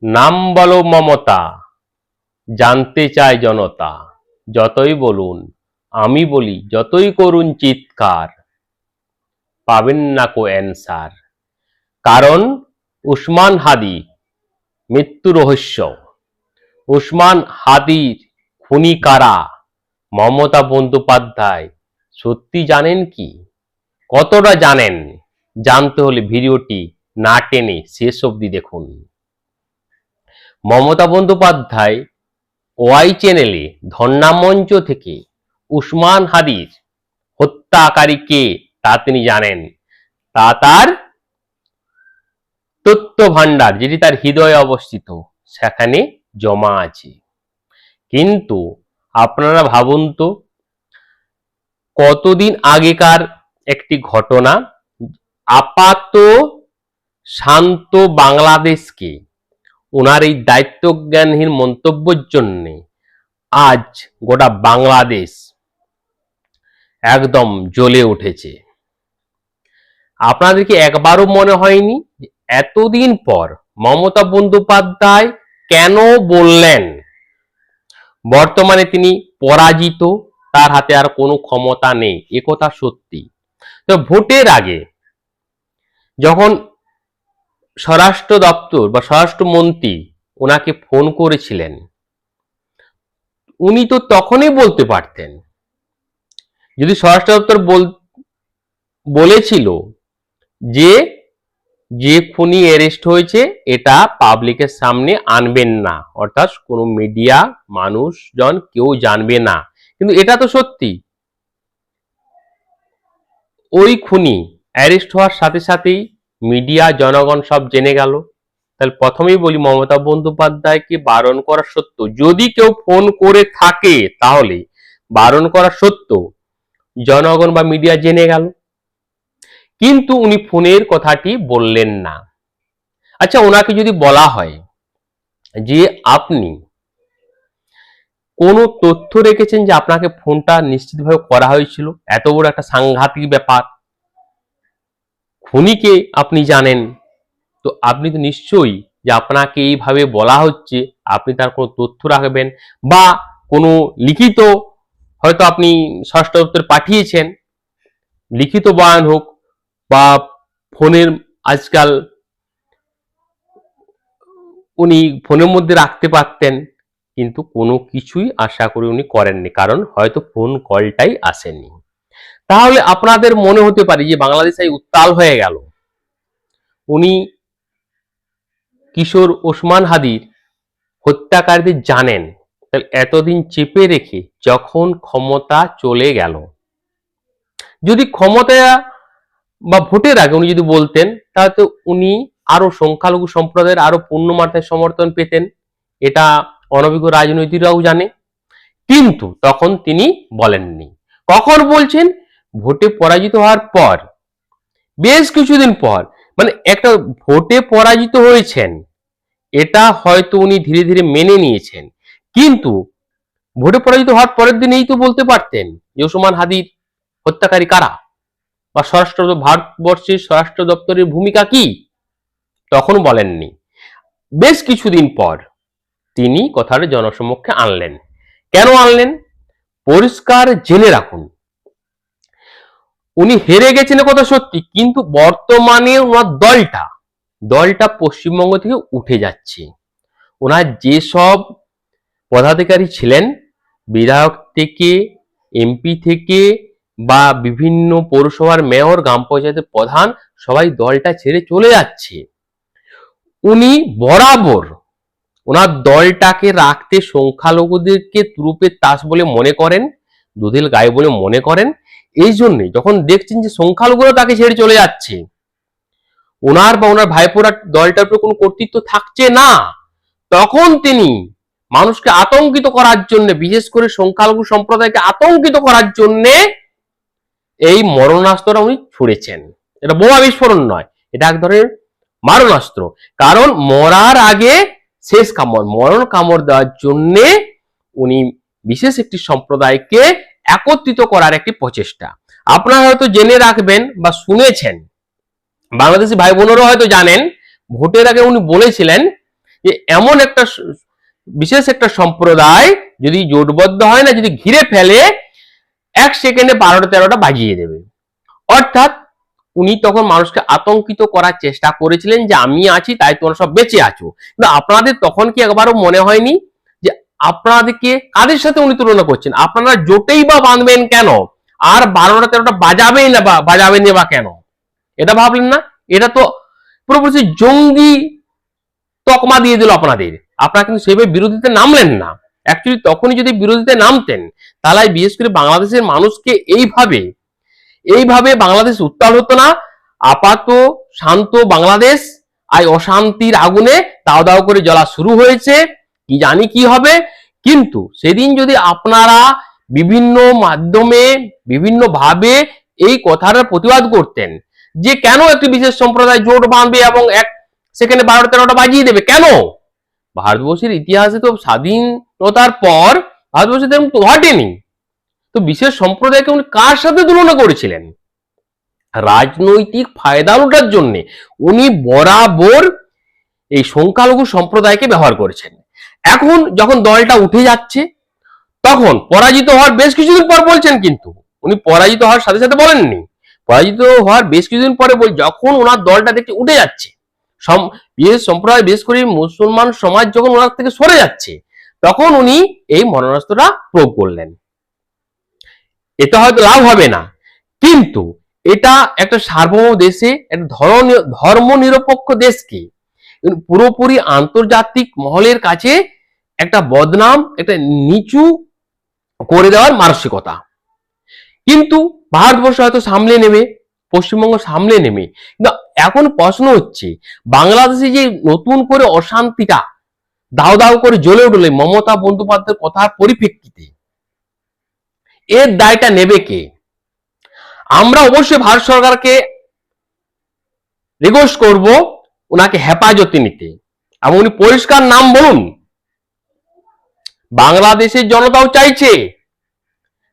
নাম বলো মমতা, জানতে চায় জনতা। যতই বলুন আমি বলি, যতই করুন চিৎকার, পাবেন না কো অ্যান্সার। কারণ উসমান হাদি মৃত্যু রহস্য। উসমান হাদির খুনি কারা? মমতা বন্দ্যোপাধ্যায় সত্যি জানেন কি? কতটা জানেন? জানতে হলে ভিডিওটি না টেনে শেষ অবধি দেখুন। মমতা বন্দ্যোপাধ্যায় ওয়াই চ্যানেলে ধর্ণা মঞ্চ থেকে উসমান হাদির হত্যাকারী কে তা তিনি জানেন। তা তার তথ্য ভান্ডার, যেটি তার হৃদয়ে অবস্থিত, সেখানে জমা আছে। কিন্তু আপনারা ভাবুন তো, কতদিন আগেকার একটি ঘটনা আপাত শান্ত বাংলাদেশকে ওনার এই দায়িত্বজ্ঞানহীন মন্তব্যের জন্য আজ গোটা বাংলাদেশ একদম জ্বলে উঠেছে। আপনাদের কি একবারও মনে হয়নি এতদিন পর মমতা বন্দ্যোপাধ্যায় কেন বললেন বর্তমানে তিনি পরাজিত, তার হাতে আর কোনো ক্ষমতা নেই? একথা সত্যি। তো ভোটের আগে যখন স্বরাষ্ট্র দপ্তর বা স্বরাষ্ট্রমন্ত্রী ওনাকে ফোন করেছিলেন, উনি তো তখনই বলতে পারতেন, যদি স্বরাষ্ট্র দপ্তর বলেছিল যে যে খুনি অ্যারেস্ট হয়েছে এটা পাবলিকের সামনে আনবেন না, অর্থাৎ কোনো মিডিয়া মানুষজন কেউ জানবে না, কিন্তু এটা তো সত্যি। ওই খুনি অ্যারেস্ট হওয়ার সাথে সাথেই মিডিয়া জনগণ সব জেনে গেল। তাহলে প্রথমেই বলি, মমতা বন্দ্যোপাধ্যায়কে বারণ করা সত্ত্বেও যদি কেউ ফোন করে থাকে তাহলে বারণ করা সত্ত্বেও জনগণ বা মিডিয়া জেনে গেল, কিন্তু উনি ফোনের কথাটি বললেন না। আচ্ছা, ওনাকে যদি বলা হয় যে আপনি কোনো তথ্য রেখেছেন যে আপনাকে ফোনটা নিশ্চিতভাবে করা হয়েছিল, এত বড় একটা সাংঘাতিক ব্যাপার, খুনিকে আপনি জানেন, তো আপনি তো নিশ্চয়ই যে আপনাকে এইভাবে বলা হচ্ছে আপনি তার কোনো তথ্য রাখবেন, বা কোনো লিখিত হয়তো আপনি স্বরাষ্ট্র দপ্তরে পাঠিয়েছেন, লিখিত বয়ান হোক বা ফোনের, আজকাল উনি ফোনের মধ্যে রাখতে পারতেন, কিন্তু কোনো কিছুই আশা করি উনি করেননি, কারণ হয়তো ফোন কলটাই আসেনি। তাহলে আপনাদের মনে হতে পারে যে বাংলাদেশ এই উত্তাল হয়ে গেল, উনি কিশোর ওসমান হাদির হত্যাকারীদের জানেন, তাহলে এতদিন চেপে রেখে যখন ক্ষমতা চলে গেল, যদি ক্ষমতা বা ভোটের আগে উনি যদি বলতেন, তাহলে তো উনি আরো সংখ্যালঘু সম্প্রদায়ের আরো পূর্ণ মাত্রায় সমর্থন পেতেন, এটা অনভিজ্ঞ রাজনৈতিকরাও জানে, কিন্তু তখন তিনি বলেননি। কখন বলছেন? ভোটে পরাজিত হওয়ার পর, বেশ কিছুদিন পর, মানে একটা ভোটে পরাজিত হয়েছেন এটা হয়তো উনি ধীরে ধীরে মেনে নিয়েছেন, কিন্তু ভোটে পরাজিত হওয়ার পরের দিনেই তো বলতে পারতেন যে ওসমান হাদির হত্যাকারী কারা, বা ভারতবর্ষের স্বরাষ্ট্র দপ্তরের ভূমিকা কি, তখন বলেননি। বেশ কিছুদিন পর তিনি কথাটা জনসমক্ষে আনলেন। কেন আনলেন? পরিষ্কার জেনে রাখুন, উনি হেরে গেছেন কথা সত্যি, কিন্তু বর্তমানে ওনার দলটা পশ্চিমবঙ্গ থেকে উঠে যাচ্ছে। ওনার যেসব পদাধিকারী ছিলেন, বিধায়ক থেকে, এমপি থেকে, বা বিভিন্ন পৌরসভার মেয়র, গ্রাম পঞ্চায়েতের প্রধান, সবাই দলটা ছেড়ে চলে যাচ্ছে। উনি বরাবর ওনার দলটাকে রাখতে সংখ্যালঘুদেরকে তুরুপের তাস বলে মনে করেন, দুধের গায়ে বলে মনে করেন। এই জন্যে যখন দেখছেন যে সংখ্যালঘুরা তাকে ছেড়ে চলে যাচ্ছে, ওনার বা ওনার ভাইপোরা দলটার উপর কোনো কর্তৃত্ব থাকছে না, তখন তিনি মানুষকে আতঙ্কিত করার জন্য, বিশেষ করে সংখ্যালঘু সম্প্রদায়কে আতঙ্কিত করার জন্য এই মরণাস্ত্রটা উনি ছুড়েছেন। এটা বোমা বিস্ফোরণ নয়, এটা এক ধরনের মারণাস্ত্র। কারণ মরার আগে শেষ কামড়, মরণ কামড় দেওয়ার জন্য উনি বিশেষ একটি সম্প্রদায়কে একত্রিত করার একটি প্রচেষ্টা। আপনারা হয়তো জেনে রাখবেন বা শুনেছেন, বাংলাদেশি ভাই বোনেরা হয়তো জানেন, ভোটের আগে উনি বলেছিলেন যে এমন একটা বিশেষ একটা সম্প্রদায় যদি জোটবদ্ধ হয় না, যদি ঘিরে ফেলে, 1 সেকেন্ডে 12টা 13টা বাজিয়ে দেবে। অর্থাৎ উনি তখন মানুষকে আতঙ্কিত করার চেষ্টা করেছিলেন যে আমি আছি তাই তোমরা সব বেঁচে আছো। কিন্তু আপনাদের তখন কি একবারও মনে হয়নি যে আপনাদেরকে কাদের সাথে উনি তুলনা করছেন? আপনারা জোটেই বা বাঁধবেন কেন, আর 12টা 13টা বাজাবেই না, বা বাজাবেন বা কেন? এটা ভাবলেন না? এটা তো পুরোপুরি জঙ্গি তকমা দিয়ে দিল আপনাদের। আপনারা কিন্তু সেভাবে বিরোধিতা নামলেন না। অ্যাকচুয়ালি তখনই যদি বিরোধিতা নামতেন, তাহলে বিশেষ করে বাংলাদেশের মানুষকে এইভাবে বাংলাদেশ উত্তাল হতো না। আপাত শান্ত বাংলাদেশ আজ অশান্তির আগুনে দাও দাও করে জ্বলা শুরু হয়েছে, কি জানি কি হবে। কিন্তু সেদিন যদি আপনারা বিভিন্ন মাধ্যমে বিভিন্ন ভাবে এই কথাটার প্রতিবাদ করতেন যে কেন একটি বিশেষ সম্প্রদায় জোট বাঁধবে এবং 1 সেকেন্ডে 12টা 13টা বাজিয়ে দেবে, কেন? ভারতবর্ষের ইতিহাসে তো স্বাধীনতার পর ভারতবর্ষে তেমন ঘটেনি। তো বিশেষ সম্প্রদায়কে উনি কার সাথে তুলনা করেছিলেন? রাজনৈতিক ফায়দা লোটার জন্য উনি বরাবর এই সংখ্যালঘু সম্প্রদায়কে ব্যবহার করেছেন। এখন যখন দলটা উঠে যাচ্ছে, তখন পরাজিত হওয়ার বেশ কিছুদিন পর বলছেন, কিন্তু উনি পরাজিত হওয়ার সাথে সাথে বলেননি, পরাজিত হওয়ার বেশ কিছুদিন পরে যখন ওনার দলটা দেখতে উঠে যাচ্ছে, বিশেষ সম্প্রদায় বিশেষ করে মুসলমান সমাজ যখন ওনার থেকে সরে যাচ্ছে, তখন উনি এই মরণাস্ত্রটা প্রয়োগ করলেন। এটা হয়তো লাভ হবে না, কিন্তু এটা একটা সার্বভৌম দেশে, একটা ধর্ম নিরপেক্ষ দেশকে পুরোপুরি আন্তর্জাতিক মহলের কাছে একটা বদনাম, একটা নিচু করে দেওয়ার মানসিকতা। কিন্তু ভারতবর্ষ হয়তো সামলে নেবে, পশ্চিমবঙ্গ সামলে নেবে। কিন্তু এখন প্রশ্ন হচ্ছে, বাংলাদেশে যে নতুন করে অশান্তিটা দাও দাও করে জ্বলে উঠলে মমতা বন্দ্যোপাধ্যায়ের কথার পরিপ্রেক্ষিতে, এর দায়টা নেবে কে? আমরা অবশ্যই ভারত সরকারকে রিকোয়েস্ট করব ওনাকে হেফাজতে নিতে, এবং উনি পরিষ্কার নাম বলুন। বাংলাদেশের জনতাও চাইছে,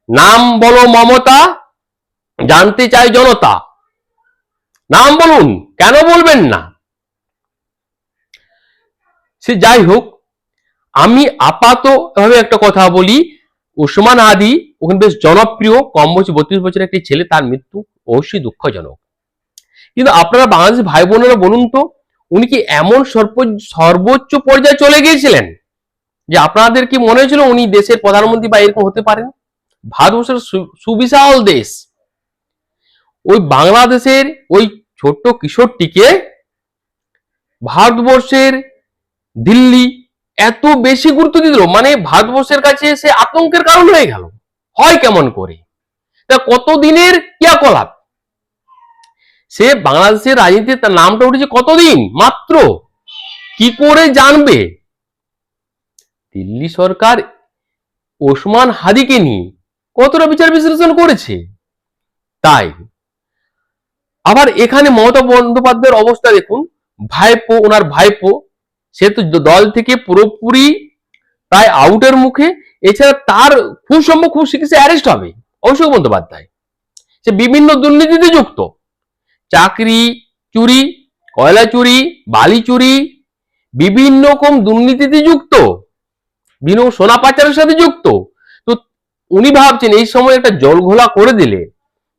নাম বলো মমতা, জানতে চাই জনতা, নাম বলুন, কেন বলবেন না? সে যাই হোক, আমি আপাতভাবে একটা কথা বলি, ওসমান হাদি ওখানে বেশ জনপ্রিয়, কম বয়সী 32 বছরের একটি ছেলে, তার মৃত্যু অবশ্যই দুঃখজনক। কিন্তু আপনারা বাংলাদেশের ভাই বোনেরা বলুন তো, উনি কি এমন সর্বোচ্চ পর্যায়ে চলে গিয়েছিলেন যে আপনাদের কি মনে হয়েছিল উনি দেশের প্রধানমন্ত্রী বা এরকম হতে পারেন? ভারতবর্ষের সুবিশাল দেশ, ওই বাংলাদেশের ওই ছোট্ট কিশোরটিকে ভারতবর্ষের দিল্লি এত বেশি গুরুত্ব দিল, মানে ভারতবর্ষের কাছে সে আতঙ্কের কারণ হয়ে গেল। হয় কেমন করে? তা কতদিনের ক্রিয়াকলাপ, সে বাংলাদেশের রাজনীতিতে তার নামটা উঠেছে কতদিন মাত্র, কি করে জানবে? দিল্লি সরকার ওসমান হাদিকে নিয়ে কতটা বিচার বিশ্লেষণ করেছে। তাই আবার এখানে মমতা বন্দ্যোপাধ্যায়ের অবস্থা দেখুন, ভাইপো, ওনার ভাইপো, সে তো দল থেকে পুরোপুরি প্রায় আউটের মুখে। এছাড়া তার খুব সম্ভব খুব শীঘ্রই অ্যারেস্ট হবে অভিষেক বন্দ্যোপাধ্যায়। সে বিভিন্ন দুর্নীতিতে যুক্ত, চাকরি চুরি, কয়লা চুরি, বালি চুরি, বিভিন্ন রকম দুর্নীতিতে যুক্ত, বিভিন্ন সোনা পাচারের সাথে যুক্ত। তো উনি ভাবছেন এই সময় একটা জল ঘোলা করে দিলে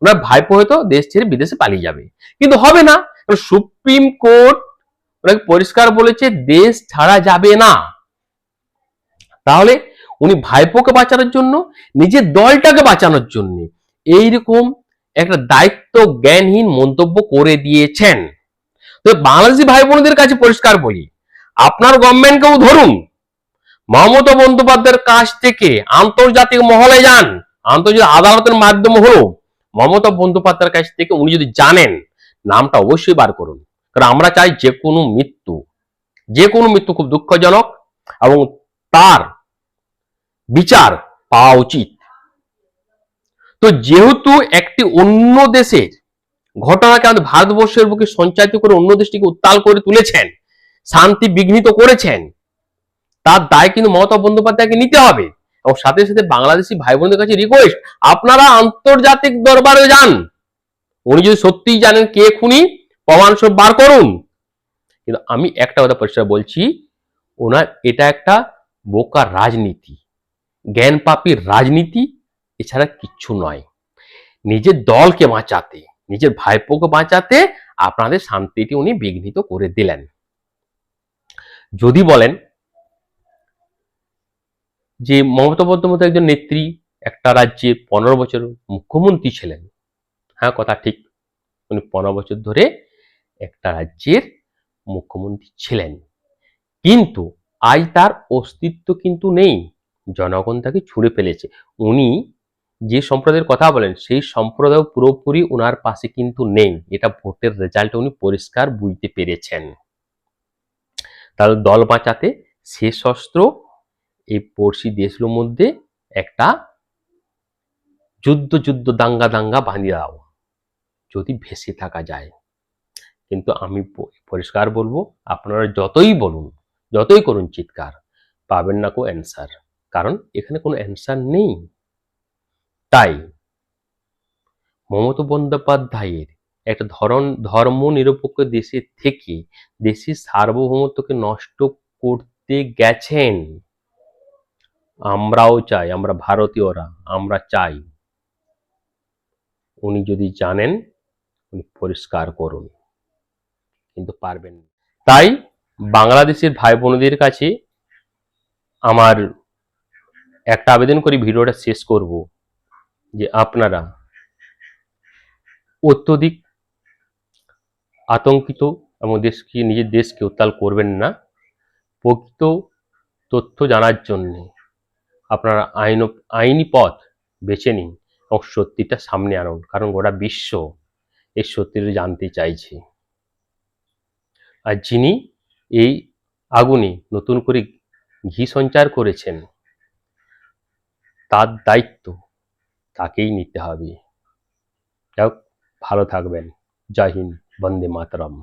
ওনার ভাইপো হয়তো দেশ ছেড়ে বিদেশে পালিয়ে যাবে, কিন্তু হবে না। সুপ্রিম কোর্ট ওনাকে পরিষ্কার বলেছে দেশ ছাড়া যাবে না। তাহলে উনি ভাইপোকে বাঁচানোর জন্য, নিজের দলটাকে বাঁচানোর জন্য এইরকম একটা দায়িত্ব জ্ঞানহীন মন্তব্য করে দিয়েছেন। তো বাংলাদেশি ভাই বোনদের কাছে পরিষ্কার বলি, আপনার গভর্নমেন্টকেও ধরুন, মমতা বন্দ্যোপাধ্যায়ের কাছ থেকে আন্তর্জাতিক মহলে যান, আন্তর্জাতিক আদালতের মাধ্যমে হলো মমতা বন্দ্যোপাধ্যায়ের কাছ থেকে উনি যদি জানেন, নামটা অবশ্যই বার করুন। কারণ আমরা চাই যে কোনো মৃত্যু খুব দুঃখজনক, এবং তার বিচার পাওয়া উচিত। তো যেহেতু একটি অন্য দেশের ঘটনাকে আমাদের ভারতবর্ষের বুকে সঞ্চারিত করে অন্য দেশটিকে উত্তাল করে তুলেছেন, শান্তি বিঘ্নিত করেছেন, তার দায় কিন্তু মমতা বন্দ্যোপাধ্যায়কে নিতে হবে। এবং সাথে সাথে বাংলাদেশি ভাই বোনদের কাছে রিকোয়েস্ট, আপনারা আন্তর্জাতিক দরবারে যান, উনি যদি সত্যিই জানেন কে খুনি, প্রমাণ সব বার করুন। কিন্তু আমি একটা কথা পরিষ্কার বলছি, ওনার এটা একটা বোকা রাজনীতি, জ্ঞান পাপীর রাজনীতি, এছাড়া কিচ্ছু নয়। নিজের দলকে বাঁচাতে, নিজের ভাইপোকে বাঁচাতে আপনাদের শান্তিটি উনি বিঘ্নিত করে দিলেন। যদি বলেন যে মমতা বন্দ্যোপাধ্যায় একজন নেত্রী, একটা রাজ্যে 15 বছর মুখ্যমন্ত্রী ছিলেন, হ্যাঁ কথা ঠিক, উনি 15 বছর ধরে একটা রাজ্যের মুখ্যমন্ত্রী ছিলেন, কিন্তু আজ তার অস্তিত্ব কিন্তু নেই, জনগণ তাকে ছুঁড়ে ফেলেছে। উনি যে সম্প্রদায়ের কথা বলেন সেই সম্প্রদায় পুরোপুরি ওনার পাশে কিন্তু নেই, এটা ভোটের রেজাল্টে উনি পরিষ্কার বুঝতে পেরেছেন। তাহলে দল বাঁচাতে শেষ অস্ত্র এই পড়শি দেশগুলোর মধ্যে একটা যুদ্ধ দাঙ্গা বাঁধিয়ে দাও, যদি ভেসে থাকা যায়। কিন্তু আমি পরিষ্কার বলবো, আপনারা যতই বলুন, যতই করুন চিৎকার, পাবেন না কোনো অ্যান্সার, কারণ এখানে কোনো অ্যান্সার নেই। তাই মমতা বন্দ্যোপাধ্যায়ের একটা ধর্ম নিরপেক্ষ দেশে থেকে দেশের সার্বভৌমত্বকে নষ্ট করতে গেছেন। আমরাও চাই, আমরা ভারতীয়রা, আমরা চাই উনি যদি জানেন উনি পরিষ্কার করুন, কিন্তু পারবেন না। তাই বাংলাদেশের ভাই বোনদের কাছে আমার একটা আবেদন করে ভিডিওটা শেষ করব, যে আপনারা অত্যধিক আতঙ্কিত এবং নিজের দেশকে উত্তাল করবেন না। প্রকৃত তথ্য জানার জন্য আপনারা আইনি পথ বেছে নিন এবং সত্যিটা সামনে আনুন, কারণ গোটা বিশ্ব এই সত্যিটা জানতে চাইছে। আর যিনি এই আগুনে নতুন করে ঘি সঞ্চার করেছেন, তার দায়িত্ব তাকেই নিতে হবে। যাই হোক, ভালো থাকবেন। জয় হিন্দ, বন্দে মাতরম।